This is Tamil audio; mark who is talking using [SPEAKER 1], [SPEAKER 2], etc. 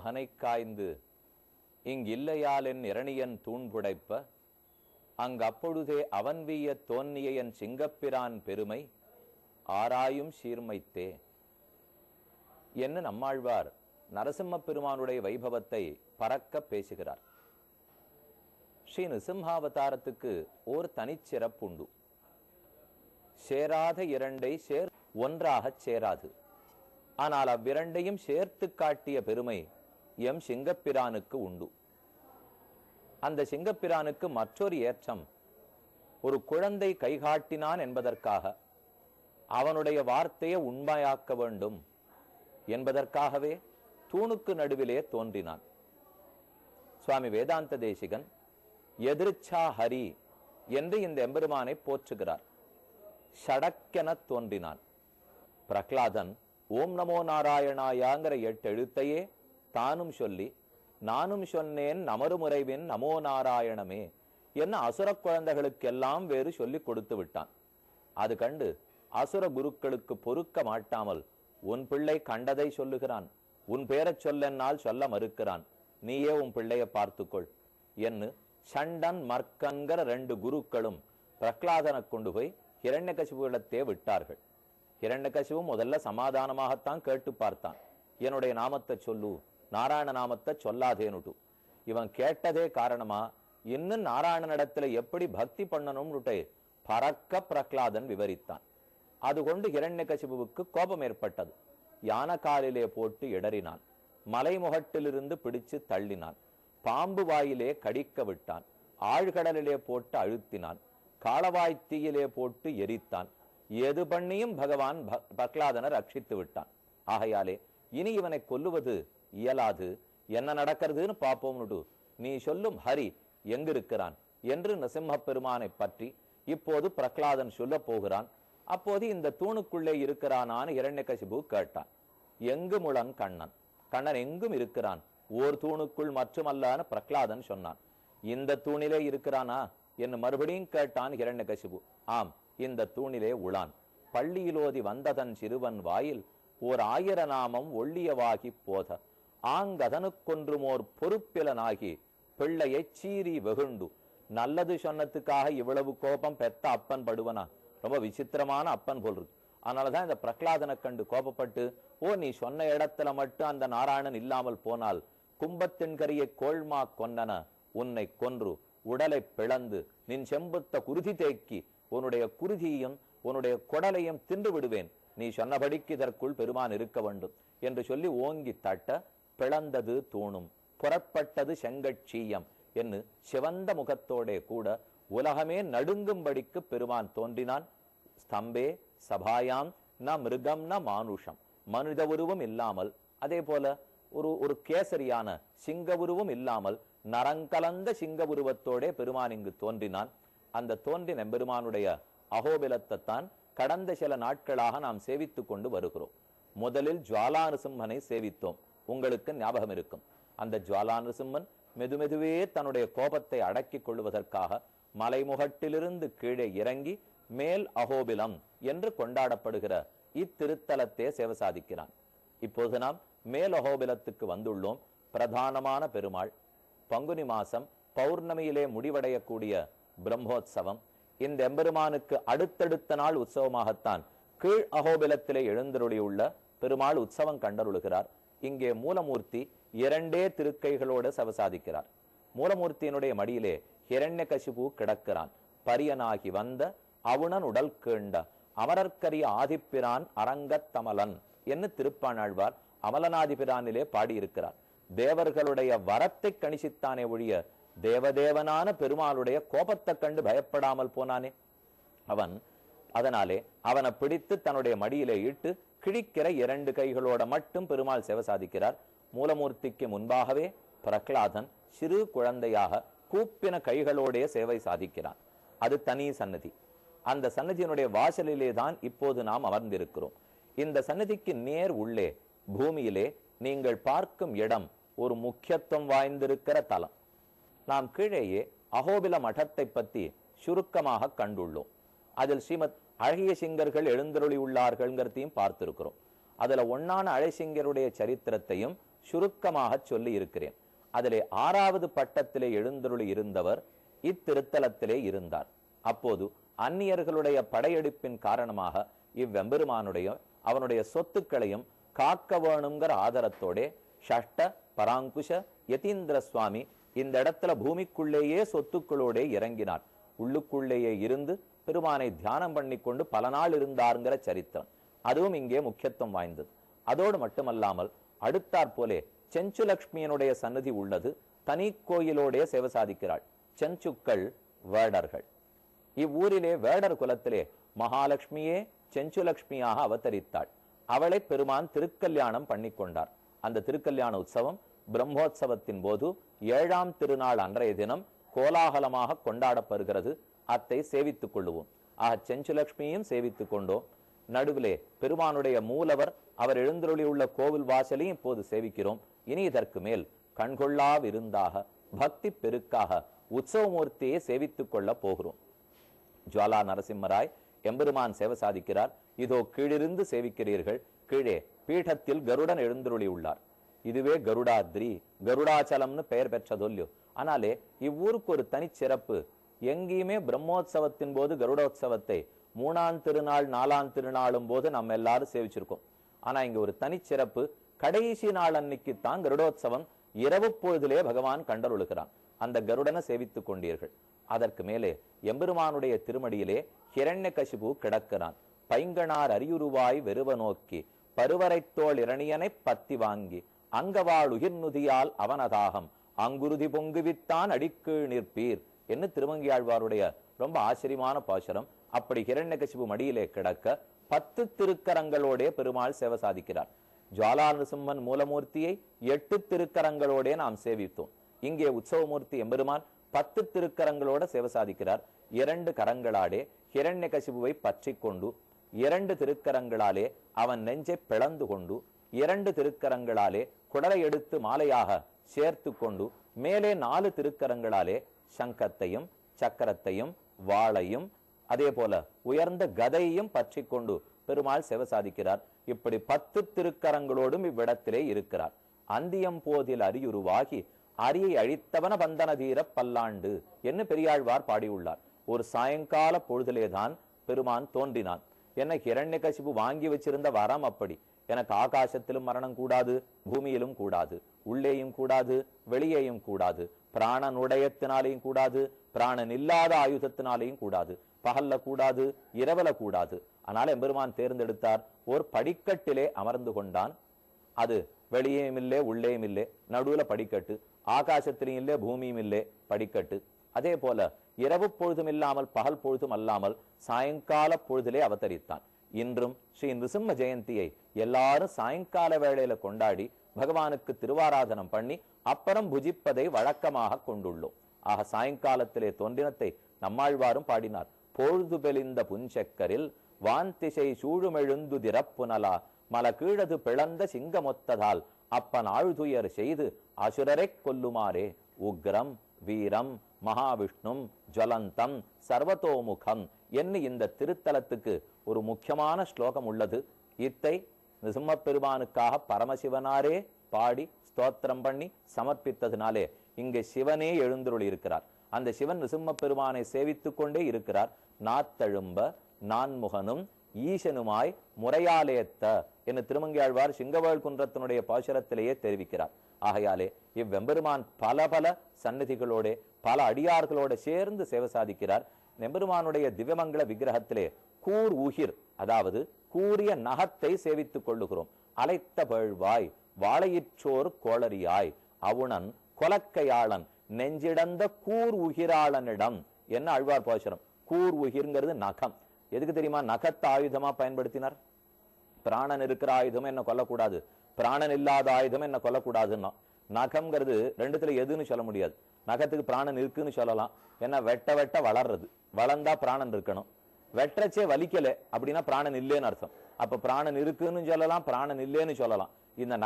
[SPEAKER 1] அகனை காய்ந்து இங்கில்லையால் என் இரணியன் தூண்புடைப்ப அங்கப்பொழுதே அவன் வீய தோன்னிய என் சிங்கப்பிரான் பெருமை ஆராயும் சீர்மைத்தே என்று நம்மாழ்வார் நரசிம்ம பெருமானுடைய வைபவத்தை பறக்க பேசுகிறார். ஸ்ரீ நிருசிம்ஹாவதாரத்துக்கு ஓர் தனிச்சிறப்புண்டு. சேராத இரண்டை ஒன்றாக சேராது. ஆனால் அவ்விரண்டையும் சேர்த்து காட்டிய பெருமை எம் சிங்கப்பிரானுக்கு உண்டு. அந்த சிங்கப்பிரானுக்கு மற்றொரு ஏற்றம், ஒரு குழந்தை கைகாட்டினான் என்பதற்காக, அவனுடைய வார்த்தையை உண்மையாக்க வேண்டும் என்பதற்காகவே தூணுக்கு நடுவிலே தோன்றினான். சுவாமி வேதாந்த தேசிகன் எதிர்ச்சா ஹரி என்று இந்த எம்பெருமானை போற்றுகிறார். ஷடக்கென தோன்றினான். பிரகலாதன் ஓம் நமோ நாராயணாயாங்கிற 8 எழுத்தையே தானும் சொல்லி, நானும் சொன்னேன் நமருமுறைவின் நமோ நாராயணமே என்ன அசுர குழந்தைகளுக்கெல்லாம் வேறு சொல்லி கொடுத்து விட்டான். அது கண்டு அசுர குருக்களுக்கு பொறுக்க மாட்டாமல், உன் பிள்ளை கண்டதை சொல்லுகிறான், உன் பேரச் சொல்லென்னால் சொல்ல மறுக்கிறான், நீயே உன் பிள்ளைய பார்த்துக்கொள் என்று சண்டன் மர்க்கன்கிற 2 குருக்களும் பிரகலாதனை கொண்டு போய் ஹிரண்யகசிபுவிடத்தே விட்டார்கள். ஹிரண்யகசிபு முதல்ல சமாதானமாகத்தான் கேட்டு பார்த்தான், என்னுடைய நாமத்தை சொல்லு, நாராயண நாமத்தை சொல்லாதேனுட்டு. இவன் கேட்டதே காரணமா, இன்னும் நாராயணனிடத்துல எப்படி பக்தி பண்ணணும்னுட்டு பறக்க பிரகலாதன் விவரித்தான். அது கொண்டு ஹிரண்யகசிபுவுக்கு கோபம் ஏற்பட்டது. யான காலிலே போட்டு இடறினான், மலைமுகட்டிலிருந்து பிடிச்சு தள்ளினான், பாம்பு வாயிலே கடிக்க விட்டான், ஆழ்கடலிலே போட்டு அழுத்தினான், காளவாய்த்தீயிலே போட்டு எரித்தான். எது பண்ணியும் பகவான் பிரகலாதனை ரட்சித்து விட்டான். ஆகையாலே இனி இவனை கொல்லுவது இயலாது, என்ன நடக்கிறதுன்னு பார்ப்போம்னுட்டு நீ சொல்லும் ஹரி எங்கிருக்கிறான் என்று நரசிம்ம பெருமானை பற்றி இப்போது பிரகலாதன் சொல்ல போகிறான். அப்போது இந்த தூணுக்குள்ளே இருக்கிறானான்னு ஹிரண்யகசிபு கேட்டான். எங்கு முழங் கண்ணன், கண்ணன் எங்கும் இருக்கிறான், ஓர் தூணுக்குள் மட்டுமல்லான்னு பிரகலாதன் சொன்னான். இந்த தூணிலே இருக்கிறானா என்று மறுபடியும் கேட்டான் ஹிரண்யகசிபு. ஆம், இந்த தூணிலே உளான். பள்ளியிலோதி வந்ததன் சிறுவன் வாயில் ஓர் 1000 நாமம் ஒள்ளியவாகி போத ஆங்கதனுக்கொன்றுமோர் பொறுப்பிலனாகி பிள்ளையை சீறி வெகுண்டு. நல்லது சொன்னதுக்காக இவ்வளவு கோபம் பெத்த அப்பன் படுவனா? ரொம்ப விசித்திரமான அப்பன் போல் இருக்கு. அதனாலதான் இந்த பிரகலாதனை கண்டு கோபப்பட்டு, ஓ நீ சொன்ன இடத்துல மட்டும் அந்த நாராயணன் இல்லாமல் போனால் கும்பத்தின்கரியை கோள்மா கொன்னன உன்னை கொன்று உடலை பிளந்து நின் செம்புத்த குருதி தேக்கி உன்னுடைய குருதியையும் உன்னுடைய குடலையும் தின்று விடுவேன், நீ சொன்னபடிக்கு இதற்குள் பெருமான் இருக்க வேண்டும் என்று சொல்லி ஓங்கி தட்ட பிளந்தது தூணும், புறப்பட்டது செங்கட்சீயம் என்று சிவந்த முகத்தோடே கூட உலகமே நடுங்கும்படிக்கு பெருமான் தோன்றினான். ஸ்தம்பே சபாயாம் ந மிருகம் ந மானுஷம், மனித உருவம் இல்லாமல், அதே போல ஒரு கேசரியான சிங்க உருவம் இல்லாமல் நரங்கலந்த சிங்க உருவத்தோடே பெருமான் இங்கு தோன்றினான். அந்த தோன்றின பெருமானுடைய அகோபிலத்தை தான் கடந்த சில நாட்களாக நாம் சேவித்துக் கொண்டு வருகிறோம். முதலில் ஜுவாலா நிருசிம்மனை சேவித்தோம், உங்களுக்கு ஞாபகம் இருக்கும். அந்த ஜுவாலா நிருசிம்மன் மெதுமெதுவே தன்னுடைய கோபத்தை அடக்கிக் கொள்வதற்காக மலைமுகட்டிலிருந்து கீழே இறங்கி மேல் அகோபிலம் என்று கொண்டாடப்படுகிற இத்திருத்தலத்தை சேவை சாதிக்கிறான். இப்போது நாம் மேல் அகோபிலத்துக்கு வந்துள்ளோம். பிரதானமான பெருமாள் பங்குனி மாசம் பௌர்ணமியிலே முடிவடையக்கூடிய பிரம்மோத்சவம். இந்த எம்பெருமானுக்கு அடுத்தடுத்த நாள் உற்சவமாகத்தான் கீழ் அகோபிலத்திலே எழுந்தருளியுள்ள பெருமாள் உற்சவம் கண்டருளுகிறார். இங்கே மூலமூர்த்தி 2 திருக்கைகளோடு சவசாதிக்கிறார். மூலமூர்த்தியினுடைய மடியிலே ஹிரண்யகசிபு கிடக்கிறான். பரியனாகி வந்த அவுணன் உடல் கேண்ட அமரர்க்கரிய ஆதிப்பிரான் அரங்கத்தமலன் என்று திருப்பாணாழ்வார் அமலநாதிபிரானிலே பாடியிருக்கிறார். தேவர்களுடைய வரத்தை கணிசித்தானே ஒழிய தேவதேவனான பெருமாளுடைய கோபத்தை கண்டு பயப்படாமல் போனானே அவன். அதனாலே அவனை பிடித்து தன்னுடைய மடியிலே இட்டு கிழிக்கிற 2 கைகளோட மட்டும் பெருமாள் சேவை சாதிக்கிறார். மூலமூர்த்திக்கு முன்பாகவே பிரகலாதன் சிறு குழந்தையாக கூப்பின கைகளோடைய சேவை சாதிக்கிறான். அது தனி சன்னதி. அந்த சன்னதியினுடைய வாசலிலே தான் இப்போது நாம் அமர்ந்திருக்கிறோம். இந்த சன்னதிக்கு நேர் உள்ளே பூமியிலே நீங்கள் பார்க்கும் இடம் ஒரு முக்கியத்துவம் வாய்ந்திருக்கிற தலம். நாம் கீழேயே அகோபில மடத்தை பற்றி சுருக்கமாக கண்டுள்ளோம். அதில் ஸ்ரீமத் அழகிய சிங்கர்கள் எழுந்தருளி உள்ளார்கள்ங்கிறதையும் பார்த்திருக்கிறோம். அதுல ஒன்னான அழசிங்கருடைய சரித்திரத்தையும் சுருக்கமாக சொல்லி இருக்கிறேன். அதிலே 6வது பட்டத்திலே எழுந்தருளி இருந்தவர் இத்திருத்தலத்திலே இருந்தார். அப்போது அந்நியர்களுடைய படையெடுப்பின் காரணமாக இவ்வெம்பெருமானுடைய அவனுடைய சொத்துக்களையும் காக்க வேணுங்கிற ஆதரத்தோட ஷஷ்ட பராங்குஷ யதீந்திர சுவாமி இந்த இடத்துல பூமிக்குள்ளேயே சொத்துக்களோட இறங்கினார். உள்ளுக்குள்ளேயே இருந்து பெருமானை தியானம் பண்ணி கொண்டு பல நாள் இருந்தாருங்கிற சரித்திரம் அதுவும் இங்கே முக்கியத்துவம் வாய்ந்தது. அதோடு மட்டுமல்லாமல் அடுத்தாற் போலே செஞ்சுலக்ஷ்மியனுடைய சன்னதி உள்ளது. தனி கோயிலோடைய சேவை சாதிக்கிறாள். செஞ்சுக்கள் வேடர்கள். இவ்வூரிலே வேடர் குலத்திலே மகாலட்சுமியே செஞ்சுலக்ஷ்மியாக அவதரித்தாள். அவளை பெருமான் திருக்கல்யாணம் பண்ணி கொண்டார். அந்த திருக்கல்யாண உற்சவம் பிரம்மோற்சவத்தின் போது 7ஆம் திருநாள் அன்றைய தினம் கோலாகலமாக கொண்டாடப்படுகிறது. அத்தை சேவித்துக் கொள்ளுவோம். ஆக செஞ்சுலக்ஷ்மியும் சேவித்துக் கொண்டோம். நடுவிலே பெருமானுடைய மூலவர் அவர் எழுந்தருளி உள்ள கோவில் வாசலையும் இப்போது சேவிக்கிறோம். இனி இதற்கு மேல் கண்கொள்ளா விருந்தாக பக்தி பெருக்காக உற்சவமூர்த்தியை சேவித்துக் கொள்ள போகிறோம். ஜுவாலா நரசிம்மராய் எம்பெருமான் சேவை சாதிக்கிறார். இதோ கீழிருந்து சேவிக்கிறீர்கள். கீழே பீഠத்தில் கருடன் எழுந்தருளி உள்ளார். இதுவே கருடாத்ரி கருடாச்சலம்னு பெயர் பெற்றதொல்லியோ. ஆனாலே இவ்வூருக்கு ஒரு தனிச்சிறப்பு. எங்கேயுமே பிரம்மோற்சவத்தின் போது கருடோத்சவத்தை 3ஆம் திருநாள் 4ஆம் திருநாளும் போது நம்ம எல்லாரும் சேவிச்சிருக்கோம். ஆனா இங்க ஒரு தனிச்சிறப்பு. கடைசி நாள் அன்னைக்குத்தான் கருடோத்சவம் இரவு பொழுதிலே பகவான் கண்டருளுகிறான். அந்த கருடனை சேவித்துக் கொண்டீர்கள். அதற்கு மேலே எம்பெருமானுடைய திருமடியிலே ஹிரண்யகசிபு கிடக்கிறான். பைங்கனார் அரியுருவாய் வெறுவ நோக்கி பருவரைத்தோள் இரணியனை பத்தி வாங்கி அங்கவாள் உயிர்நுதியால் அவனதாகம் அங்குருதி பொங்குவித்தான் அடிக்கீழ் நிற்பீர் என்று திருமங்கியாழ்வாருடைய ரொம்ப ஆச்சரியமான பாசுரம். அப்படி ஹிரண்யகசிபு மடியிலே கிடக்க 10 திருக்கரங்களோட பெருமாள் சேவை சாதிக்கிறார். ஜுவாலா நரசிம்மன் மூலமூர்த்தியை 8 திருக்கரங்களோட நாம் சேவித்தோம். இங்கே உற்சவமூர்த்தி எம்பெருமான் 10 திருக்கரங்களோட சேவை சாதிக்கிறார். 2 கரங்களாலே ஹிரண்யகசிபுவை பற்றி கொண்டு 2 திருக்கரங்களாலே அவன் நெஞ்சை பிளந்து கொண்டு 2 திருக்கரங்களாலே குடலை எடுத்து மாலையாக சேர்த்து கொண்டு மேலே 4 திருக்கரங்களாலே சங்கத்தையும் சக்கரத்தையும் வாளையும் அதே போல உயர்ந்த கதையையும் பற்றி கொண்டு பெருமாள் சேவை சாதிக்கிறார். இப்படி 10 திருக்கரங்களோடும் இவ்விடத்திலே இருக்கிறார். அந்தியம் போதில் அரியுருவாகி அரியை அழித்தவன பந்தன தீர பல்லாண்டு என்று பெரியாழ்வார் பாடியுள்ளார். ஒரு சாயங்கால பொழுதிலேதான் பெருமான் தோன்றினான். என்ன ஹிரண்யகசிபு வாங்கி வச்சிருந்த வரம் அப்படி. எனக்கு ஆகாசத்திலும் மரணம் கூடாது, பூமியிலும் கூடாது, உள்ளேயும் கூடாது, வெளியேயும் கூடாது, பிராணனுடையத்தினாலையும் கூடாது, பிராணன் இல்லாத ஆயுதத்தினாலையும் கூடாது, பகல்ல கூடாது, இரவல கூடாது. ஆனால் எம்பெருமான் தேர்ந்தெடுத்தார். ஒரு படிக்கட்டிலே அமர்ந்து கொண்டான். அது வெளியேயும் இல்லை உள்ளேயும் இல்லை, நடுவுல படிக்கட்டு. ஆகாசத்திலையும் இல்லை பூமியும் இல்லை, படிக்கட்டு. அதே போல இரவு பொழுதும் இல்லாமல் பகல் பொழுதும் அல்லாமல் சாயங்கால பொழுதிலே அவதரித்தான். இன்றும் ஸ்ரீ நிருசிம்ம ஜெயந்தியை எல்லாரும் சாயங்கால வேளையில கொண்டாடி பகவானுக்கு திருவாராதனம் பண்ணி அப்புறம் புஜிப்பதை வழக்கமாக கொண்டுள்ளோம். ஆக சாயங்காலத்திலே தோன்றினத்தை நம்மாழ்வாரும் பாடினார். பொழுது பெலிந்த புஞ்சக்கரில் வான்திசை சூழுமெழுந்து திறப்புனலா மல கீழது பிளந்த சிங்கமொத்ததால் அப்பன் ஆழ்துயர் செய்து அசுரரை கொல்லுமாறே உக்ரம் வீரம் மகாவிஷ்ணும் ஜலந்தம் சர்வதோமுகம் என்று இந்த திருத்தலத்துக்கு ஒரு முக்கியமான ஸ்லோகம் உள்ளது. இத்தை நிருசிம்ம பெருமானுக்காக பரமசிவனாரே பாடி ஸ்தோத்திரம் பண்ணி சமர்ப்பித்ததினாலே இங்கே சிவனே எழுந்தருளி இருக்கிறார். அந்த சிவன் நிருசிம்ம பெருமானை சேவித்துக் கொண்டே இருக்கிறார். நாத்தழும்ப நான்முகனும் ஈசனுமாய் முறையாலேத்த என்று திருமங்கியாழ்வார் சிங்கவேள் குன்றத்தினுடைய பாசுரத்திலேயே தெரிவிக்கிறார். ஆகையாலே இவ்வெம்பெருமான் பல பல சந்நிதிகளோட பல அடியார்களோட சேர்ந்து சேவை சாதிக்கிறார். எம்பெருமானுடைய திவ்யமங்கள விக்கிரகத்திலே கூர் உகிர், அதாவது கூறிய நகத்தை சேவித்துக் கொள்ளுகிறோம். அலைத்த பேழ்வாய் வாழையிற்றோர் கோளரியாய் அவுணன் கொலக்கையாளன் நெஞ்சிடந்த கூர் உகிராளனிடம் என்ன ஆழ்வார் பாசுரம். கூர் உகிர்ங்கிறது நகம். எதுக்கு தெரியுமா? நகத்தை ஆயுதமா பயன்படுத்தினார். பிராணன் இருக்கிற ஆயுதம் என்ன கொல்லக்கூடாது, பிராணன் இல்லாத ஆயுதம் என்ன கொல்லக்கூடாதுன்னா. நகம்ங்கிறது ரெண்டுத்துல எதுன்னு சொல்ல முடியாது. நகத்துக்கு பிராணன் இருக்குன்னு சொல்லலாம். ஏன்னா வெட்ட வெட்ட வளர்றது, வளர்ந்தா பிராணன் இருக்கணும். வெற்றச்சே வலிக்கல அப்படின்னா பிராணன் இல்லேன்னு அர்த்தம். அப்ப பிராணன் இருக்குன்னு சொல்லலாம், பிராணன் இல்லேன்னு சொல்லலாம். இந்த